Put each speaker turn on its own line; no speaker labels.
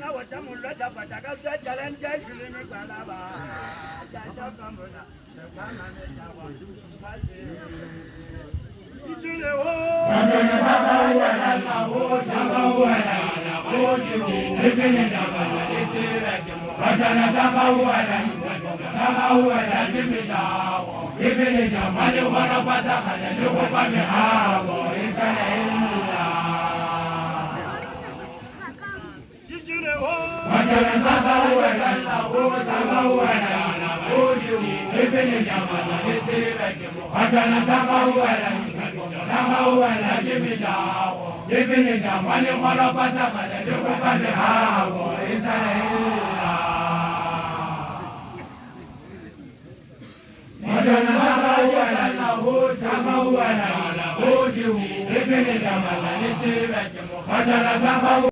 na wata mulla ta pata ka sa jalan jai filmi bala ba ta ta kamuna ta na ne ta wa ba se ijule wo na ta wa na wo ta ba wa na wo ji ni ne da ba ne te ra ke mo ta na ta ba wa na ta ba wa na ke me ta wo ne da ma ne wa na pa sa ka ne ko pa me ha wo isa ne Madana Sasa Wadana, Sama Wadana, Oju, Ibn Jamana, Madana Sama Wadana, Sama Wadana, Jimijao, Ibn Jamana, Malapasaka, the Lukapane Havo, Israel. Madana Sasa Wadana, Sama Wadana, Oju, Ibn Jamana, Madana Sama